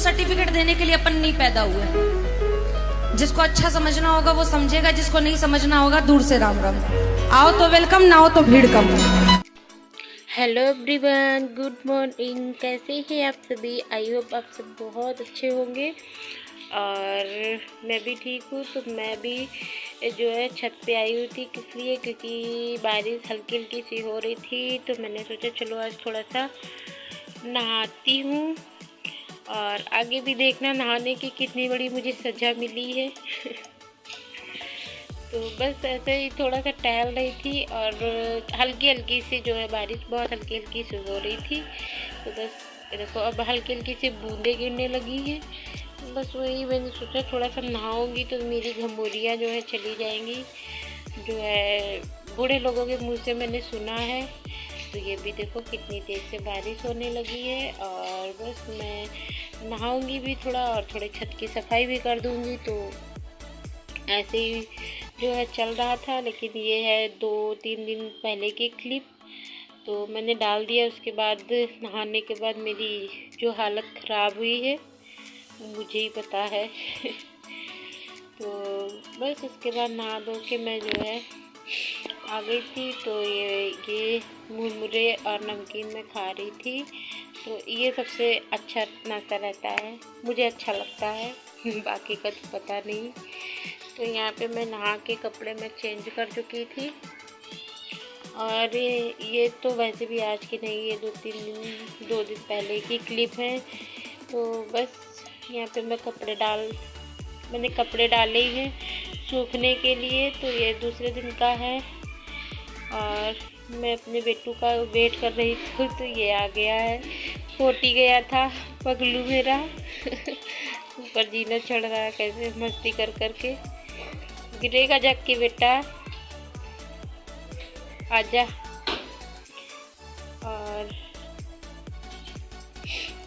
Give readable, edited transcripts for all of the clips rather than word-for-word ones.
Certificate देने के लिए अपन नहीं पैदा हुए। जिसको अच्छा समझना होगा वो समझेगा, जिसको नहीं समझना होगा दूर से राम राम। आओ तो वेलकम, ना हो तो भीड़ कम। Hello everyone, good morning. कैसे हैं आप सभी? आई होप आप सब बहुत अच्छे होंगे और मैं भी ठीक हूँ। तो मैं भी जो है छत पे आई हुई थी, किस लिए? क्योंकि बारिश हल्की हल्की सी हो रही थी, तो मैंने सोचा चलो आज थोड़ा सा नहाती हूँ और आगे भी देखना नहाने की कितनी बड़ी मुझे सज़ा मिली है। तो बस ऐसे ही थोड़ा सा टहल रही थी और हल्की हल्की सी जो है बारिश बहुत हल्की हल्की सी हो रही थी। तो बस देखो अब हल्की हल्की सी बूंदें गिरने लगी हैं। बस वही मैंने सोचा थोड़ा सा नहाऊंगी तो मेरी घमौरियाँ जो है चली जाएंगी, जो है बूढ़े लोगों के मुंह से मैंने सुना है। तो ये भी देखो कितनी तेज़ से बारिश होने लगी है और बस मैं नहाऊंगी भी थोड़ा और थोड़े छत की सफाई भी कर दूंगी। तो ऐसे ही जो है चल रहा था, लेकिन ये है 2-3 दिन पहले की क्लिप, तो मैंने डाल दिया। उसके बाद नहाने के बाद मेरी जो हालत ख़राब हुई है मुझे ही पता है। तो बस उसके बाद नहा धो के मैं जो है आ गई थी। तो ये मुरमुरे और नमकीन मैं खा रही थी। तो ये सबसे अच्छा नाश्ता रहता है, मुझे अच्छा लगता है। बाकी का तो पता नहीं। तो यहाँ पे मैं नहा के कपड़े में चेंज कर चुकी थी और ये तो वैसे भी आज की नहीं, ये 2 दिन पहले की क्लिप है। तो बस यहाँ पे मैंने कपड़े डाले हैं सूखने के लिए। तो ये दूसरे दिन का है और मैं अपने बेटू का वेट कर रही थी। तो ये आ गया है, पोटी गया था पगलू मेरा। ऊपर जीना चढ़ रहा है कैसे मस्ती कर करके। गिरेगा जग के बेटा, आजा। और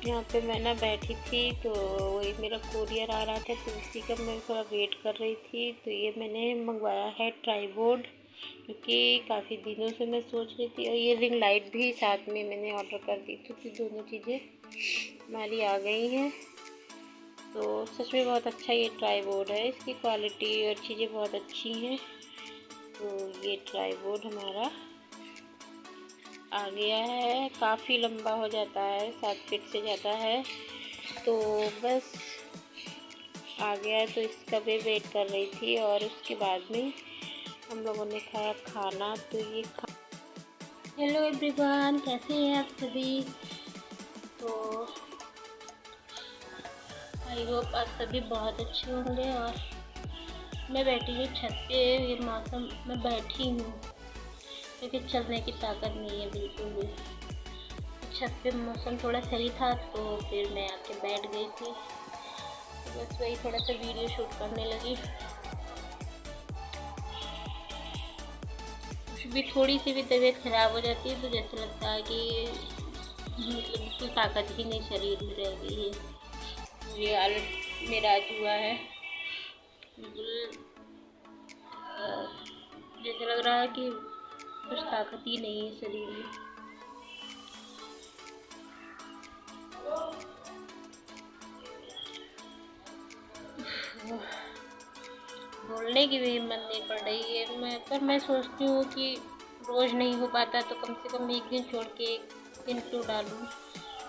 यहाँ पे मैं ना बैठी थी, तो वही मेरा कोरियर आ रहा था, तो उसी का मैं थोड़ा वेट कर रही थी। तो ये मैंने मंगवाया है ट्राइपॉड, क्योंकि काफ़ी दिनों से मैं सोच रही थी। और ये रिंग लाइट भी साथ में मैंने ऑर्डर कर दी थी, तो दोनों चीज़ें हमारी आ गई हैं। तो सच में बहुत अच्छा ये ट्राइपॉड है, इसकी क्वालिटी और चीज़ें बहुत अच्छी हैं। तो ये ट्राइपॉड हमारा आ गया है, काफ़ी लंबा हो जाता है, 7 फीट से ज़्यादा है। तो बस आ गया है, तो इसका भी वेट कर रही थी। और उसके बाद में हम लोगों ने खाया खाना। तो ये हेलो एवरीवन, कैसे हैं आप सभी? तो आई होप आप सभी बहुत अच्छे होंगे। और मैं बैठी हूँ छत पे, ये मौसम में बैठी हूँ क्योंकि चलने की ताकत नहीं है बिल्कुल भी। छत पे मौसम थोड़ा सही था, तो फिर मैं आके बैठ गई थी। तो बस वही थोड़ा सा वीडियो शूट करने लगी। कुछ भी थोड़ी सी भी तबीयत ख़राब हो जाती है तो जैसे लगता है कि मतलब बिल्कुल ताकत ही नहीं शरीर में रह गई है। ये हालत मेरा आज हुआ है, बिल्कुल जैसे लग रहा है कि कुछ ताकत ही नहीं है शरीर में। बोलने की भी हिम्मत नहीं पड़ रही है पर मैं सोचती हूँ कि रोज़ नहीं हो पाता तो कम से कम एक दिन छोड़ के एक दिन तो डालूँ।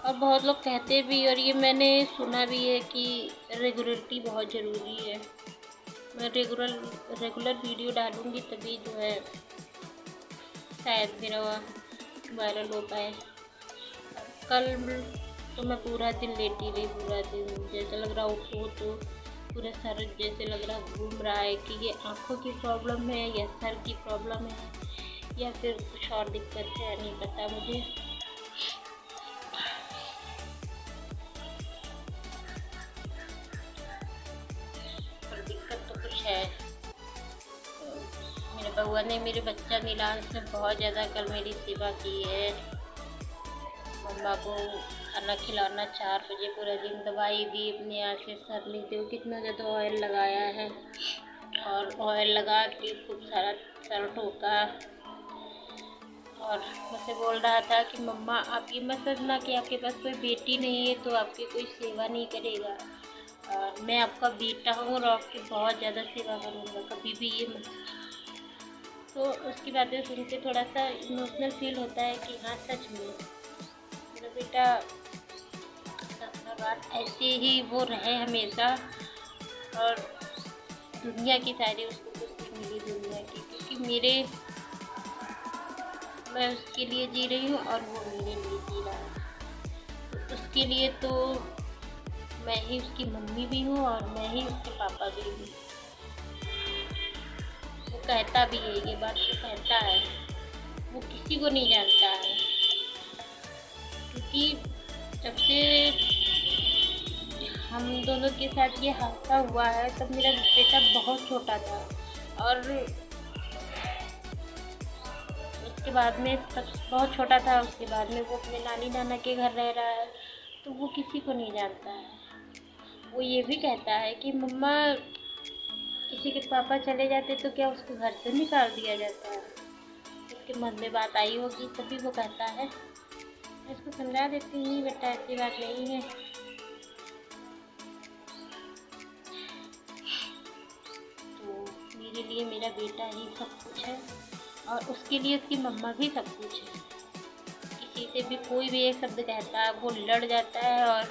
और बहुत लोग कहते भी, और ये मैंने सुना भी है कि रेगुलरिटी बहुत ज़रूरी है। मैं रेगुलर वीडियो डालूँगी तभी जो है शायद मेरा वायरल हो पाए। कल तो मैं पूरा दिन लेटी रही, पूरा दिन जैसे लग रहा उठो तो पूरा सर जैसे लग रहा घूम रहा है कि ये आँखों की प्रॉब्लम है या सर की प्रॉब्लम है या फिर कुछ और दिक्कत है, नहीं पता मुझे। पर दिक्कत तो कुछ है। तो मेरे बउआ ने, मेरे बच्चा नीलांश ने बहुत ज़्यादा कल मेरी सेवा की है। मम्मा को खाना खिलाना, 4 बजे पूरा दिन दवाई दी, अपने यहाँ से सर नहीं थे, कितना ज़्यादा ऑयल लगाया है और ऑयल लगा के खूब सारा सर ठोका। और मुझसे बोल रहा था कि मम्मा आप ये मत समझना कि आपके पास कोई बेटी नहीं है तो आपकी कोई सेवा नहीं करेगा, मैं आपका बेटा हूँ और आपकी बहुत ज़्यादा सेवा करूँगा, कभी भी ये मत। तो उसकी बातें सुन के थोड़ा सा इमोशनल फील होता है कि हाँ सच में मेरा बेटा बात ऐसे ही वो रहे हमेशा, और दुनिया की सारी उसको खुशी मिली दुनिया की, क्योंकि मैं उसके लिए जी रही हूँ और वो मेरे लिए जी रहा है। तो उसके लिए तो मैं ही उसकी मम्मी भी हूँ और मैं ही उसके पापा भी हूँ। वो कहता भी है, ये बात तो कहता है, वो किसी को नहीं जानता है, क्योंकि जब से हम दोनों के साथ ये हादसा हुआ है तब मेरा बेटा बहुत छोटा था, और उसके बाद में तब बहुत छोटा था, उसके बाद में वो अपने नानी नाना के घर रह रहा है, तो वो किसी को नहीं जानता है। वो ये भी कहता है कि मम्मा किसी के पापा चले जाते तो क्या उसको घर से निकाल दिया जाता है। उसके मन में बात आई होगी तभी वो कहता है। मैं इसको समझा देती हूँ बेटा ऐसी बात नहीं है, तो मेरे लिए मेरा बेटा ही सब कुछ है और उसके लिए उसकी मम्मा भी सब कुछ है। किसी से भी कोई भी एक शब्द कहता है वो लड़ जाता है, और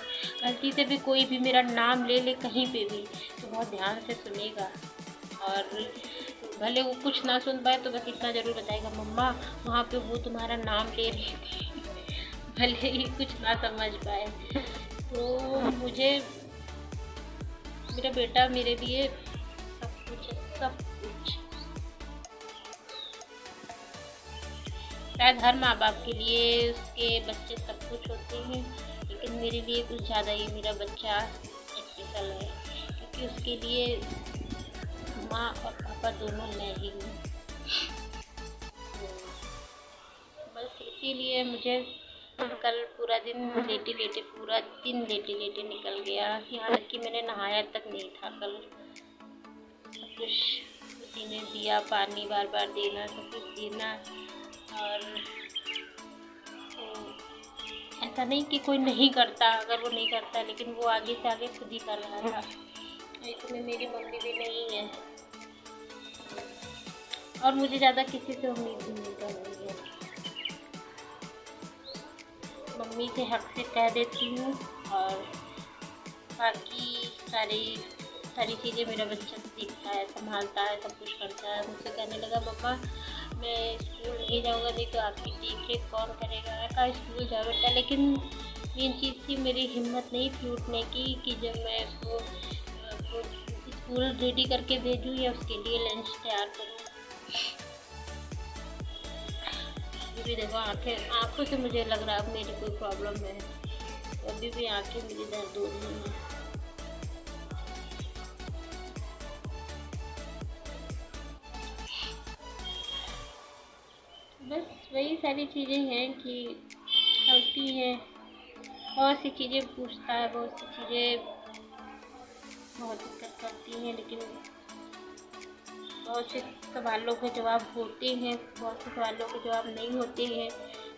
गलती से भी कोई भी मेरा नाम ले ले कहीं पे भी तो बहुत ध्यान से सुनेगा, और भले वो कुछ ना सुन पाए तो बस इतना ज़रूर बताएगा मम्मा वहाँ पे वो तुम्हारा नाम ले रही थी, भले ही कुछ ना समझ पाए। तो मुझे मेरा बेटा मेरे लिए सब कुछ है, सब कुछ। शायद हर माँ बाप के लिए उसके बच्चे सब कुछ होते हैं, लेकिन मेरे लिए कुछ ज़्यादा ही मेरा बच्चा स्पेशल है, क्योंकि उसके लिए माँ और पापा दोनों मैं ही हूँ। बस इसीलिए मुझे कल पूरा दिन लेटे लेटे निकल गया, यहाँ तक कि मैंने नहाया तक नहीं था कल। सब कुछ उसी ने दिया, पानी बार बार देना, सब कुछ देना, और ऐसा नहीं कि कोई नहीं करता, अगर वो नहीं करता लेकिन वो आगे से आगे खुद ही कर रहा था। इसमें मेरी मम्मी भी नहीं है और मुझे ज़्यादा किसी से उम्मीद भी नहीं कर रही है। मम्मी से हक से कह देती हूँ, और बाकी सारी चीज़ें मेरा बच्चा सीखता है, संभालता है, सब कुछ करता है। मुझसे कहने लगा मम्मा मैं स्कूल नहीं जाऊँगा, नहीं तो आपकी देख रेख कौन करेगा। मैं कहा स्कूल जाओ बेटा, लेकिन मेन चीज़ थी मेरी हिम्मत नहीं थी उठने की कि जब मैं उसको स्कूल रेडी करके भेजूँ या उसके लिए लंच तैयार करूँ। अभी देखो आँखों से मुझे लग रहा है अब मेरी कोई प्रॉब्लम है, तो अभी भी आँखें मेरी दर्द हो रही हैं। बस वही सारी चीज़ें हैं कि चलती हैं, बहुत सी चीज़ें पूछता है, बहुत सी चीज़ें बहुत दिक्कत करती हैं, लेकिन बहुत से सवालों के जवाब होते हैं, बहुत से सवालों के जवाब नहीं होते हैं।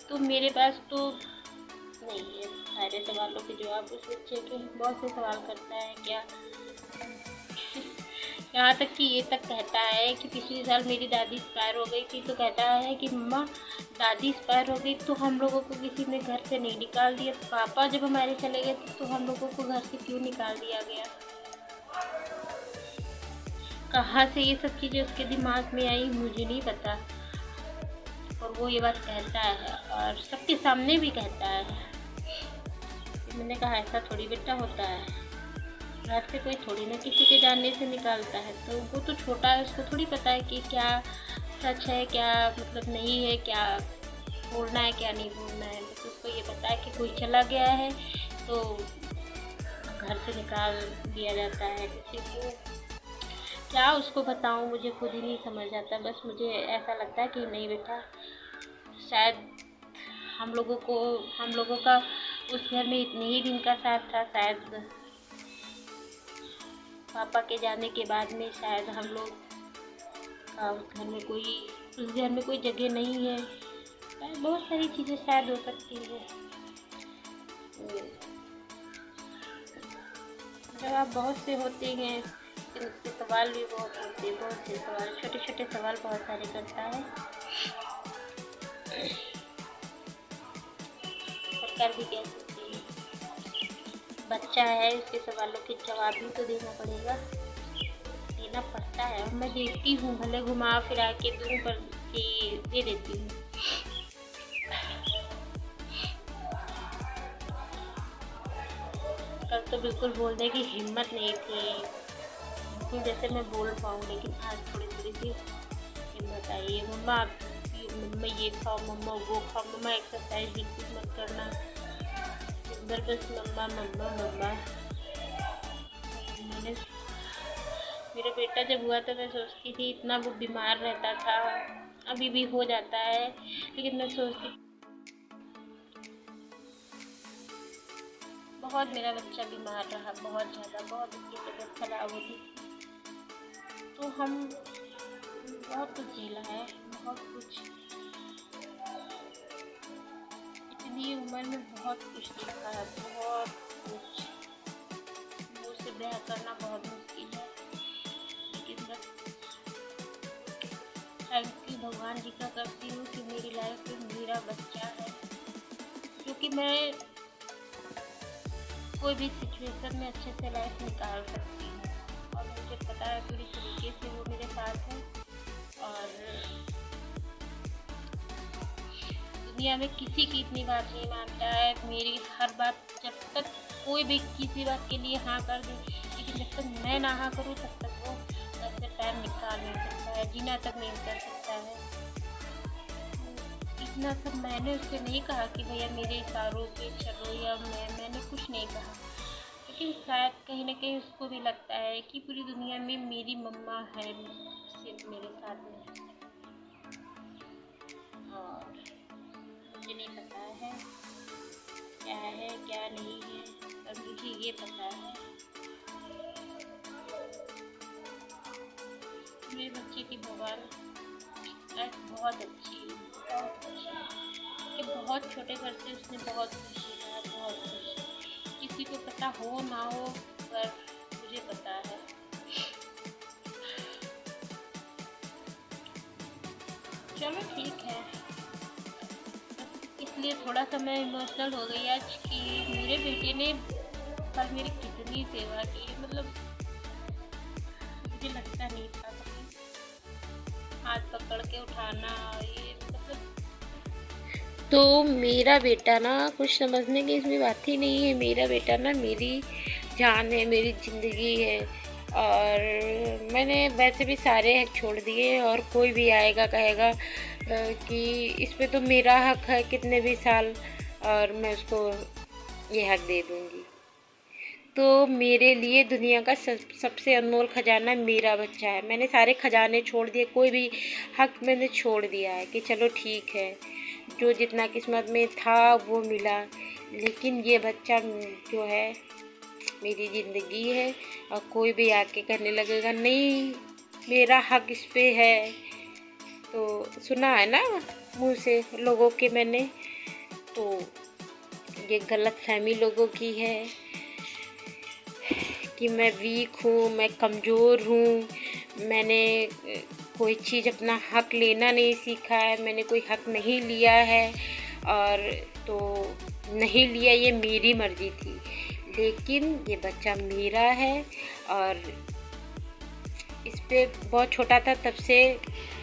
तो मेरे पास तो नहीं है सारे सवालों के जवाब उस बच्चे के। बहुत से सवाल करता है क्या, यहाँ तक कि ये तक कहता है कि पिछले साल मेरी दादी एक्सपायर हो गई थी, तो कहता है कि मम्मा दादी एक्सपायर हो गई तो हम लोगों को किसी ने घर से नहीं निकाल दिया, पापा जब हमारे चले गए तो हम लोगों को घर से क्यों निकाल दिया गया। कहाँ से ये सब चीज़ें उसके दिमाग में आई मुझे नहीं पता, और वो ये बात कहता है और सबके सामने भी कहता है। मैंने कहा ऐसा थोड़ी बेटा होता है, घर से कोई थोड़ी ना किसी के जानने से निकालता है, तो वो तो छोटा है, उसको थोड़ी पता है कि क्या सच है क्या मतलब नहीं है, क्या बोलना है क्या नहीं बोलना है। बस उसको ये पता है कि कोई चला गया है तो घर से निकाल दिया जाता है किसी को। क्या उसको बताऊं, मुझे खुद ही नहीं समझ आता। बस मुझे ऐसा लगता है कि नहीं बेटा, शायद हम लोगों का उस घर में इतने ही दिन का साथ था, शायद पापा के जाने के बाद में शायद हम लोग का उस घर में कोई जगह नहीं है, बहुत सारी चीज़ें शायद हो सकती है। जब आप बहुत से होते हैं, लेकिन उसके सवाल भी बहुत होते हैं, बहुत से सवाल, छोटे छोटे सवाल बहुत सारे करता है, और कर भी कह सकते हैं। बच्चा है, उसके सवालों के जवाब भी तो देना पड़ेगा, देना पड़ता है। और मैं देती हूँ, भले घुमा फिरा के दूँ, पर दे देती हूँ। कल तो बिल्कुल बोलने की हिम्मत नहीं थी, बिल्कुल जैसे मैं बोल पाऊँ, लेकिन आज थोड़ी थोड़ी सी हिम्मत आई है। मम्मा मम्मा ये खाओ, मम्मा वो खाओ, मम्मा एक्सरसाइज बिल्कुल मत करना, इधर बस मम्मा मम्मा मम्मा। मैंने मेरा बेटा जब हुआ तो मैं सोचती थी इतना वो बीमार रहता था, अभी भी हो जाता है, लेकिन मैं सोचती बहुत मेरा बच्चा बीमार रहा, बहुत ज़्यादा, बहुत उसकी तबीयत खराब होती थी। तो हम बहुत कुछ झेला है, बहुत कुछ, इतनी उम्र में बहुत कुछ देखा है, बहुत कुछ। मुँह से ब्याह करना बहुत मुश्किल है, लेकिन बस थैंक यू भगवान जी का करती हूँ कि मेरी लाइफ में मेरा बच्चा है, क्योंकि मैं कोई भी सिचुएशन में अच्छे से लाइफ निकाल सकती हूँ, और मुझे पता है पूरी तरीके से वो मेरे साथ है। और दुनिया में किसी की इतनी बात नहीं मानता है, मेरी हर बात, जब तक कोई भी किसी बात के लिए हाँ कर दे, लेकिन जब तक मैं ना हाँ करूँ तब तक वो घर से पैर निकाल नहीं सकता है, जीना तक नहीं कर सकता है। इतना सब मैंने उससे नहीं कहा कि भैया मेरे इशारों पे चलो, या मैंने कुछ नहीं कहा, लेकिन शायद कहीं ना कहीं उसको भी लगता है कि पूरी दुनिया में मेरी मम्मा है सिर्फ मेरे साथ में। और मुझे नहीं पता है क्या नहीं है, पर मुझे ये पता है मेरे बच्चे की भगवान लाइफ बहुत अच्छी है, बहुत अच्छी है, कि बहुत छोटे घर से उसने बहुत कुछ सीखा, बहुत कुछ, किसी को पता हो ना हो, पर मुझे पता है। चलो ठीक है, इसलिए थोड़ा सा मैं इमोशनल हो गई आज कि मेरे बेटे ने कल मेरी कितनी सेवा की, मतलब मुझे लगता नहीं था कभी हाथ पकड़ के उठाना, ये मतलब। तो मेरा बेटा ना, कुछ समझने की इसमें बात ही नहीं है, मेरा बेटा ना मेरी जान है, मेरी ज़िंदगी है। और मैंने वैसे भी सारे हक छोड़ दिए, और कोई भी आएगा कहेगा कि इस पे तो मेरा हक है कितने भी साल, और मैं उसको ये हक दे दूँगी। तो मेरे लिए दुनिया का सबसे अनमोल खजाना मेरा बच्चा है। मैंने सारे खजाने छोड़ दिए, कोई भी हक मैंने छोड़ दिया है कि चलो ठीक है, जो जितना किस्मत में था वो मिला, लेकिन ये बच्चा जो है मेरी ज़िंदगी है। और कोई भी आके कहने लगेगा नहीं मेरा हक इस पे है, तो सुना है ना मुँह से लोगों के मैंने, तो ये गलतफहमी लोगों की है कि मैं वीक हूँ, मैं कमज़ोर हूँ, मैंने कोई चीज़ अपना हक लेना नहीं सीखा है, मैंने कोई हक नहीं लिया है, और तो नहीं लिया, ये मेरी मर्ज़ी थी, लेकिन ये बच्चा मेरा है। और इस पे बहुत छोटा था तब से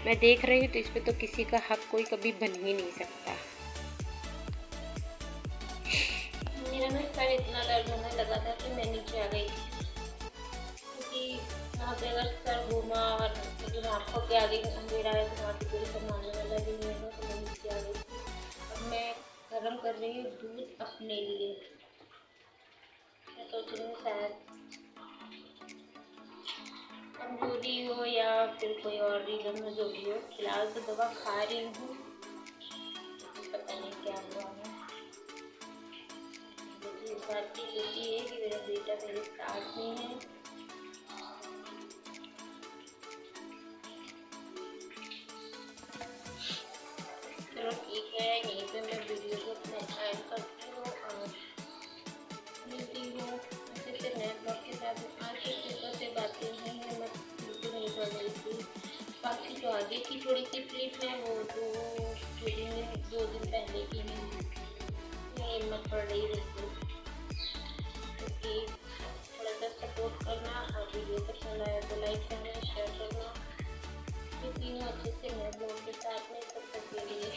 मैं देख रही हूँ, तो इस पे तो किसी का हक कोई कभी बन ही नहीं सकता। मेरा ना सर इतना दर्द होने लगा था कि मैं नीचे आ गई, क्योंकि वहाँ पे अगर सर घूमा और लेकिन आँखों के आगे अंधेरा है तो वहाँ पे कोई संभालने वाला भी नहीं है, तो मैं नीचे आ गई थी। अब मैं गर्म कर रही हूँ दूध अपने लिए, मैं सोच रही हूँ शायद कमजोरी हो या फिर कोई और रीज़न हो, जो भी हो, फिलहाल तो दवा खा रही हूँ, पता नहीं क्या हुआ है। मुझे इस बात की खुशी है कि मेरा बेटा मेरे साथ में है। चलो ठीक है, गई थी। बाकी जो आगे की थोड़ी सी क्लिप है वो तो 2 दिन पहले की है, हिम्मत पड़ रही रहती। क्योंकि थोड़ा सा सपोर्ट करना और वीडियो पसंद आया तो लाइक करना, शेयर करना। ये तीनों अच्छे से मैं ब्लॉग के साथ में तब तक के लिए